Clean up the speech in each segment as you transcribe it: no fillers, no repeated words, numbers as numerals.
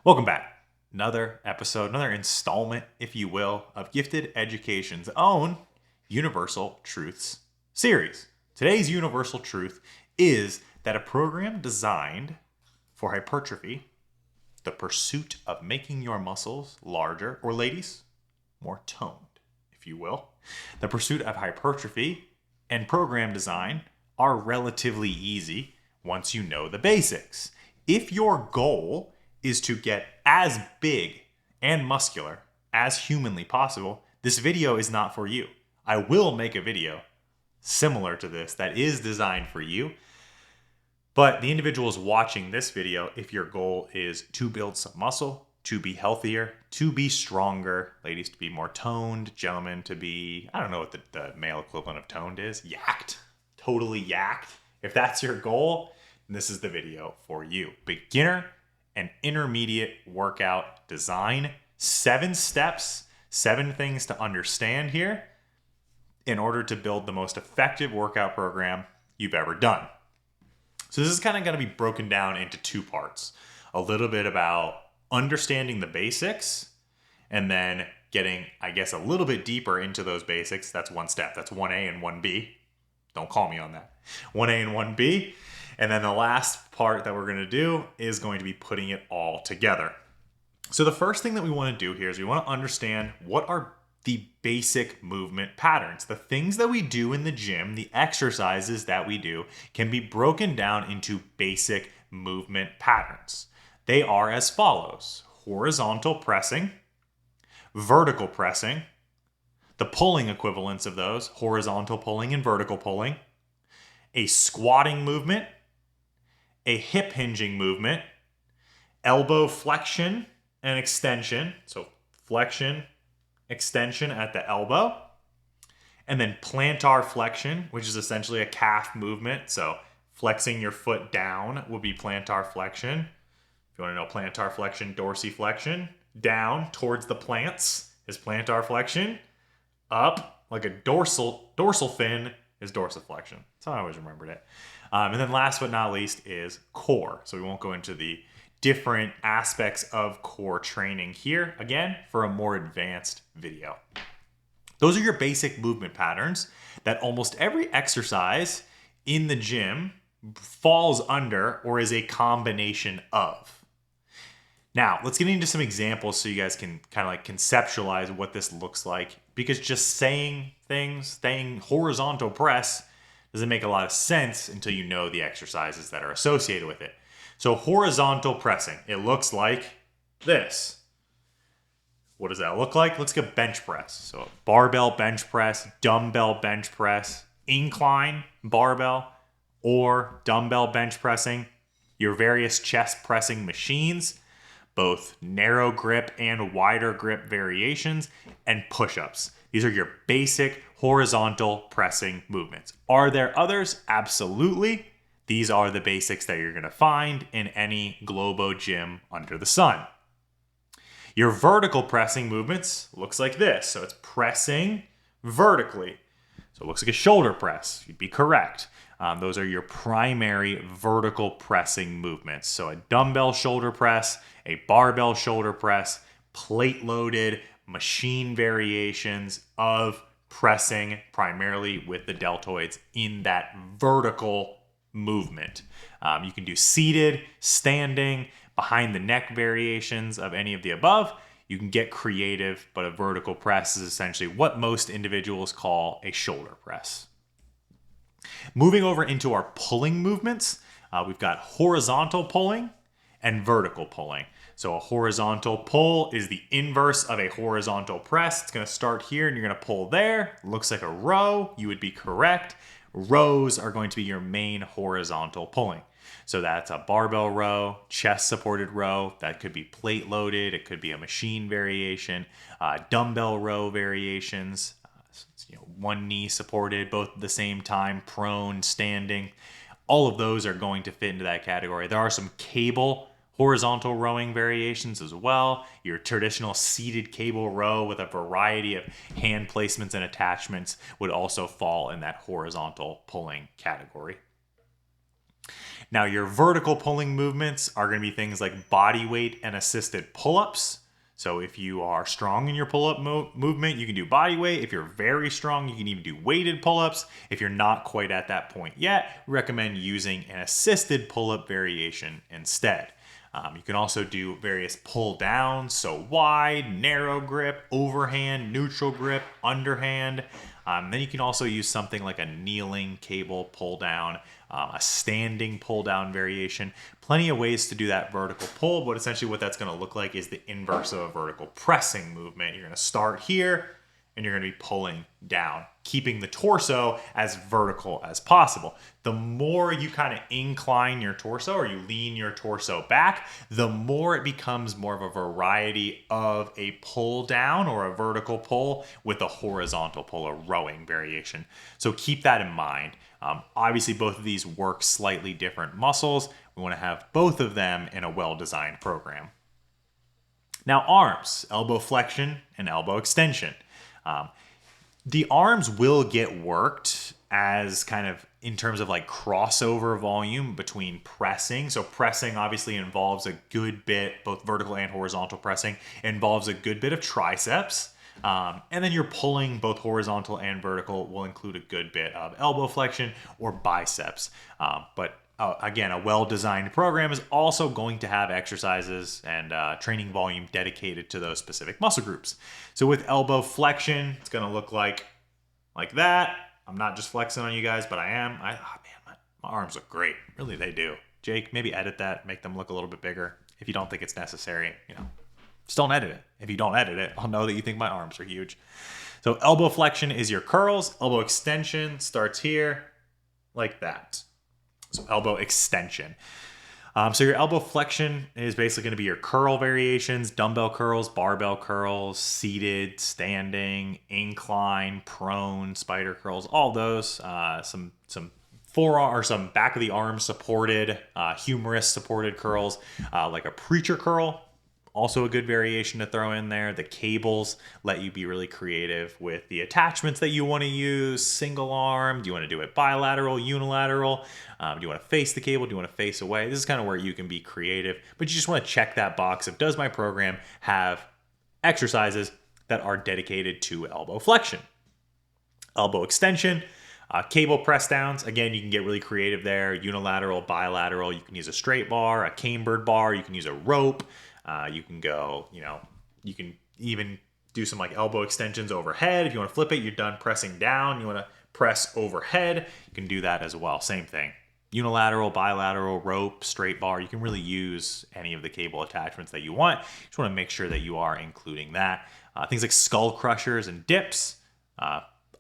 Welcome back. Another episode, another installment, if you will, of Gifted Education's own Universal Truths series. Today's universal truth is that a program designed for hypertrophy, the pursuit of making your muscles larger, or ladies, more toned, if you will, the pursuit of hypertrophy and program design are relatively easy once you know the basics. If your goal is to get as big and muscular as humanly possible, this video is not for you. I will make a video similar to this that is designed for you, but the individuals watching this video, if your goal is to build some muscle, to be healthier, to be stronger, ladies to be more toned, gentlemen to be, I don't know what the male equivalent of toned is, yacked, totally yacked. If that's your goal, then this is the video for you. Beginner and intermediate workout design, 7 steps, 7 things to understand here in order to build the most effective workout program you've ever done. So this is kind of going to be broken down into 2 parts. A little bit about understanding the basics and then getting, I guess, a little bit deeper into those basics. That's 1 step. That's 1A and 1B. Don't call me on that. 1A and 1B. And then the last part that we're going to do is going to be putting it all together. So the first thing that we want to do here is we want to understand what are the basic movement patterns. The things that we do in the gym, the exercises that we do, can be broken down into basic movement patterns. They are as follows: horizontal pressing, vertical pressing, the pulling equivalents of those, horizontal pulling and vertical pulling, a squatting movement, a hip hinging movement, elbow flexion and extension, so flexion, extension at the elbow, and then plantar flexion, which is essentially a calf movement. So flexing your foot down would be plantar flexion. If you want to know plantar flexion, dorsiflexion, down towards the plants is plantar flexion, up like a dorsal fin is dorsiflexion. That's how I always remembered it. And then last but not least is core. So we won't go into the different aspects of core training here, again, for a more advanced video. Those are your basic movement patterns that almost every exercise in the gym falls under or is a combination of. Now, let's get into some examples so you guys can kind of like conceptualize what this looks like, because just saying horizontal press doesn't make a lot of sense until you know the exercises that are associated with it. So horizontal pressing, it looks like this. What does that look like? Let's get bench press. So barbell bench press, dumbbell bench press, incline barbell, or dumbbell bench pressing, your various chest pressing machines, both narrow grip and wider grip variations, and push-ups. These are your basic horizontal pressing movements. Are there others? Absolutely. These are the basics that you're going to find in any Globo gym under the sun. Your vertical pressing movements looks like this. So it's pressing vertically. So it looks like a shoulder press. You'd be correct. Those are your primary vertical pressing movements. So a dumbbell shoulder press, a barbell shoulder press, plate loaded machine variations of pressing primarily with the deltoids in that vertical movement. You can do seated, standing, behind the neck variations of any of the above. You can get creative, but a vertical press is essentially what most individuals call a shoulder press. Moving over into our pulling movements, we've got horizontal pulling and vertical pulling. So a horizontal pull is the inverse of a horizontal press. It's going to start here and you're going to pull there. Looks like a row. You would be correct. Rows are going to be your main horizontal pulling. So that's a barbell row, chest supported row. That could be plate loaded. It could be a machine variation, dumbbell row variations, one knee supported, both at the same time, prone, standing. All of those are going to fit into that category. There are some cable horizontal rowing variations as well. Your traditional seated cable row with a variety of hand placements and attachments would also fall in that horizontal pulling category. Now, your vertical pulling movements are going to be things like body weight and assisted pull-ups. So if you are strong in your pull-up movement, you can do body weight. If you're very strong, you can even do weighted pull-ups. If you're not quite at that point yet, we recommend using an assisted pull-up variation instead. You can also do various pull downs, so wide, narrow grip, overhand, neutral grip, underhand. Then you can also use something like a kneeling cable pull down, a standing pull down variation. Plenty of ways to do that vertical pull, but essentially what that's going to look like is the inverse of a vertical pressing movement. You're going to start here and you're going to be pulling down, keeping the torso as vertical as possible. The more you kind of incline your torso or you lean your torso back, the more it becomes more of a variety of a pull down or a vertical pull with a horizontal pull, a rowing variation. So keep that in mind. Obviously, both of these work slightly different muscles. We want to have both of them in a well-designed program. Now, arms, elbow flexion and elbow extension. The arms will get worked as kind of in terms of like crossover volume between pressing. So pressing obviously involves a good bit, both vertical and horizontal pressing, involves a good bit of triceps. And then you're pulling both horizontal and vertical will include a good bit of elbow flexion or biceps. But again, a well-designed program is also going to have exercises and training volume dedicated to those specific muscle groups. So with elbow flexion, it's going to look like that. I'm not just flexing on you guys, but I am. Man, my arms look great. Really, they do. Jake, maybe edit that, make them look a little bit bigger. If you don't think it's necessary, just don't edit it. If you don't edit it, I'll know that you think my arms are huge. So elbow flexion is your curls. Elbow extension starts here like that. So elbow extension. So your elbow flexion is basically going to be your curl variations, dumbbell curls, barbell curls, seated, standing, incline, prone, spider curls, all those. Some forearm or some back of the arm supported, humerus supported curls, like a preacher curl. Also a good variation to throw in there. The cables let you be really creative with the attachments that you want to use. Single arm. Do you want to do it bilateral, unilateral? Do you want to face the cable? Do you want to face away? This is kind of where you can be creative, but you just want to check that box of does my program have exercises that are dedicated to elbow flexion? Elbow extension. Cable press downs, again, you can get really creative there. Unilateral, bilateral. You can use a straight bar, a cambered bar. You can use a rope. You can go, you can even do some like elbow extensions overhead. If you want to flip it, you're done pressing down. You want to press overhead, you can do that as well. Same thing. Unilateral, bilateral, rope, straight bar. You can really use any of the cable attachments that you want. You just want to make sure that you are including that. Things like skull crushers and dips.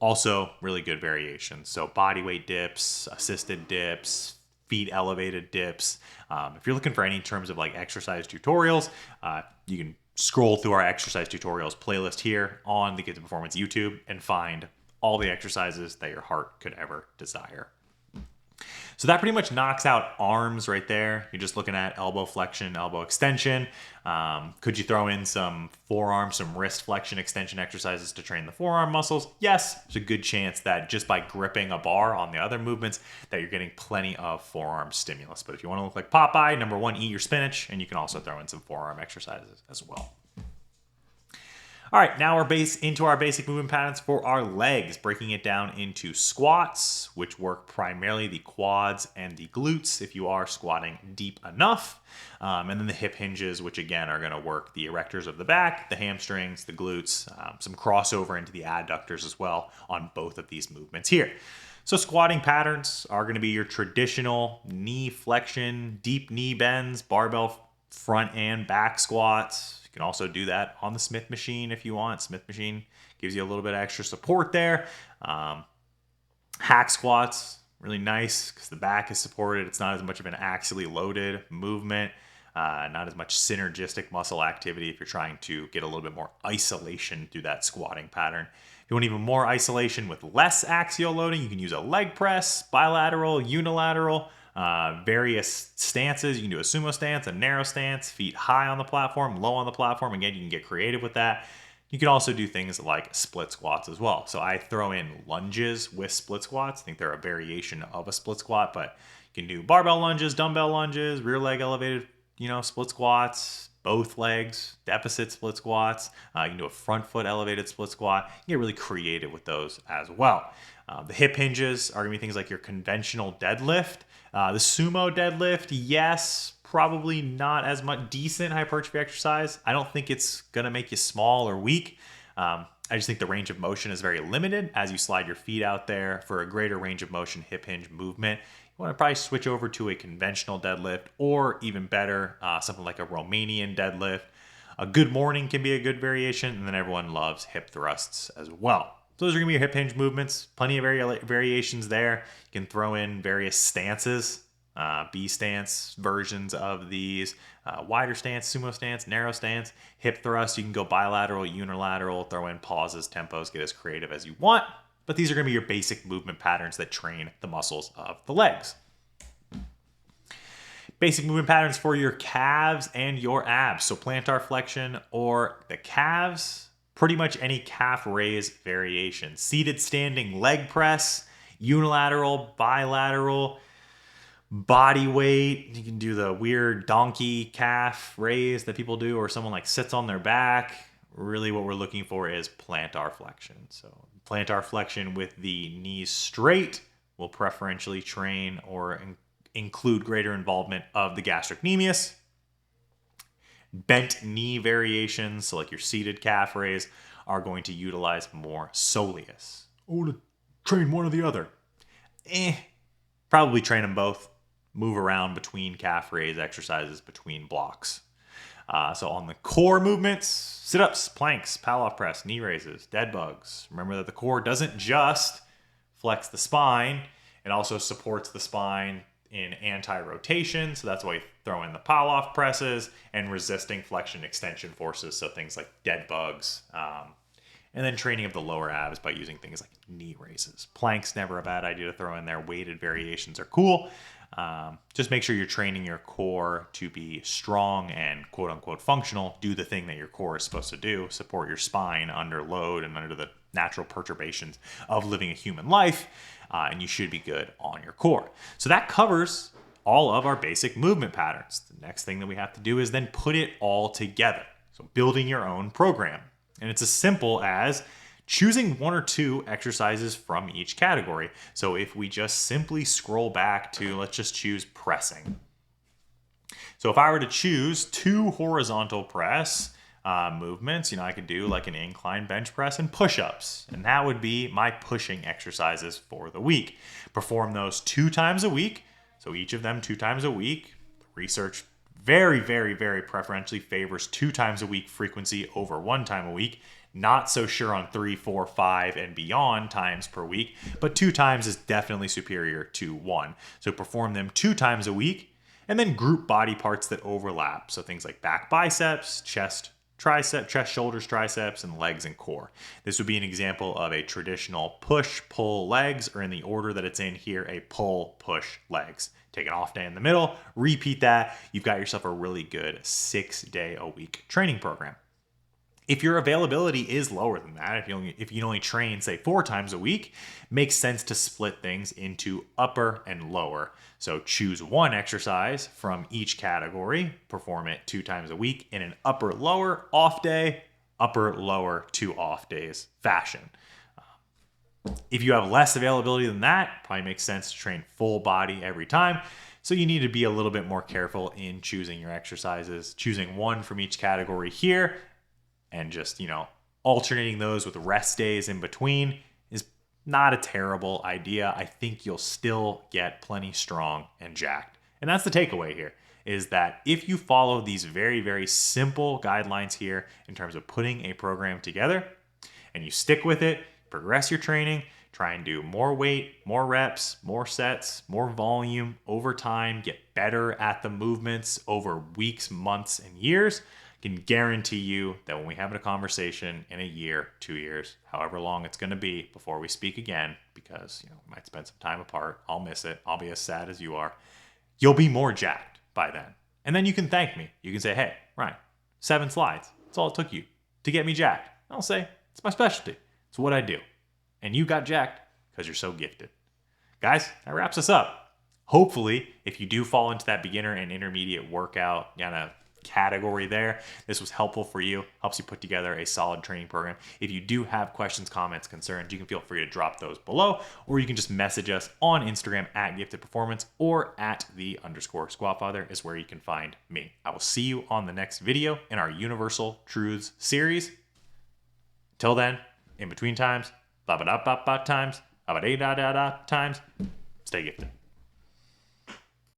Also really good variations. So body weight dips, assisted dips, feet elevated dips. If you're looking for any terms of like exercise tutorials, you can scroll through our exercise tutorials playlist here on the Get to Performance YouTube and find all the exercises that your heart could ever desire. So that pretty much knocks out arms right there. You're just looking at elbow flexion, elbow extension. Could you throw in some forearm, some wrist flexion extension exercises to train the forearm muscles? Yes, there's a good chance that just by gripping a bar on the other movements that you're getting plenty of forearm stimulus. But if you want to look like Popeye, number one, eat your spinach, and you can also throw in some forearm exercises as well. All right, now we're into our basic movement patterns for our legs, breaking it down into squats, which work primarily the quads and the glutes if you are squatting deep enough. And then the hip hinges, which again are going to work the erectors of the back, the hamstrings, the glutes, some crossover into the adductors as well on both of these movements here. So squatting patterns are going to be your traditional knee flexion, deep knee bends, barbell front and back squats. You can also do that on the Smith machine if you want. Smith machine gives you a little bit of extra support there. Hack squats, really nice because the back is supported. It's not as much of an axially loaded movement, not as much synergistic muscle activity if you're trying to get a little bit more isolation through that squatting pattern. If you want even more isolation with less axial loading, you can use a leg press, bilateral, unilateral, various stances. You can do a sumo stance, a narrow stance, feet high on the platform, low on the platform. Again, you can get creative with that. You can also do things like split squats as well. So I throw in lunges with split squats. I think they're a variation of a split squat, but you can do barbell lunges, dumbbell lunges, rear leg elevated, split squats, both legs, deficit split squats. You can do a front foot elevated split squat. You get really creative with those as well. The hip hinges are going to be things like your conventional deadlift. The sumo deadlift, yes, probably not as much decent hypertrophy exercise. I don't think it's going to make you small or weak. I just think the range of motion is very limited as you slide your feet out there for a greater range of motion hip hinge movement. You want to probably switch over to a conventional deadlift or even better, something like a Romanian deadlift. A good morning can be a good variation, and then everyone loves hip thrusts as well. So those are going to be your hip hinge movements. Plenty of variations there. You can throw in various stances, B stance versions of these, wider stance, sumo stance, narrow stance, hip thrust. You can go bilateral, unilateral, throw in pauses, tempos, get as creative as you want. But these are going to be your basic movement patterns that train the muscles of the legs. Basic movement patterns for your calves and your abs. So plantar flexion or the calves, pretty much any calf raise variation. Seated standing leg press, unilateral, bilateral, body weight. You can do the weird donkey calf raise that people do, or someone like sits on their back. Really what we're looking for is plantar flexion. So plantar flexion with the knees straight will preferentially train or include greater involvement of the gastrocnemius. Bent knee variations, so like your seated calf raise, are going to utilize more soleus. I want to train one or the other. Probably train them both. Move around between calf raise exercises, between blocks. So on the core movements, sit-ups, planks, pal-off press, knee raises, dead bugs. Remember that the core doesn't just flex the spine, it also supports the spine in anti-rotation. So that's why you throw in the pal-off presses and resisting flexion extension forces. So things like dead bugs. And then training of the lower abs by using things like knee raises. Planks, never a bad idea to throw in there. Weighted variations are cool. Just make sure you're training your core to be strong and quote unquote functional. Do the thing that your core is supposed to do. Support your spine under load and under the natural perturbations of living a human life. And you should be good on your core. So that covers all of our basic movement patterns. The next thing that we have to do is then put it all together. So building your own program. And it's as simple as choosing one or two exercises from each category. So if we just simply scroll back to, let's just choose pressing. So if I were to choose 2 horizontal press movements, I could do like an incline bench press and push-ups. And that would be my pushing exercises for the week. Perform those 2 times a week. So each of them 2 times a week. Research very, very, very preferentially favors 2 times a week frequency over 1 time a week. Not so sure on 3, 4, 5, and beyond times per week, but 2 times is definitely superior to 1. So perform them 2 times a week, and then group body parts that overlap. So things like back biceps, chest, tricep, chest, shoulders, triceps, and legs and core. This would be an example of a traditional push, pull legs, or in the order that it's in here, a pull, push legs. Take an off day in the middle, repeat that. You've got yourself a really good 6-day-a-week training program. If your availability is lower than that, if you only train, say, 4 times a week, makes sense to split things into upper and lower. So choose 1 exercise from each category, perform it 2 times a week in an upper-lower off day, upper-lower 2 off days fashion. If you have less availability than that, probably makes sense to train full body every time. So you need to be a little bit more careful in choosing your exercises, choosing 1 from each category here, and just, alternating those with rest days in between is not a terrible idea. I think you'll still get plenty strong and jacked. And that's the takeaway here, is that if you follow these very, very simple guidelines here in terms of putting a program together, and you stick with it, progress your training, try and do more weight, more reps, more sets, more volume over time, get better at the movements over weeks, months, and years, I can guarantee you that when we have a conversation in a year, 2 years, however long it's going to be before we speak again, because we might spend some time apart, I'll miss it, I'll be as sad as you are, you'll be more jacked by then. And then you can thank me. You can say, hey, Ryan, 7 slides. That's all it took you to get me jacked. I'll say, it's my specialty. It's what I do. And you got jacked because you're so gifted. Guys, that wraps us up. Hopefully, if you do fall into that beginner and intermediate workout kind of category there, this was helpful for you, helps you put together a solid training program. If you do have questions, comments, concerns, you can feel free to drop those below, or you can just message us on Instagram at Gifted Performance or at @the_Squatfather is where you can find me. I will see you on the next video in our Universal Truths series. Till then, in between times, times, times, stay gifted.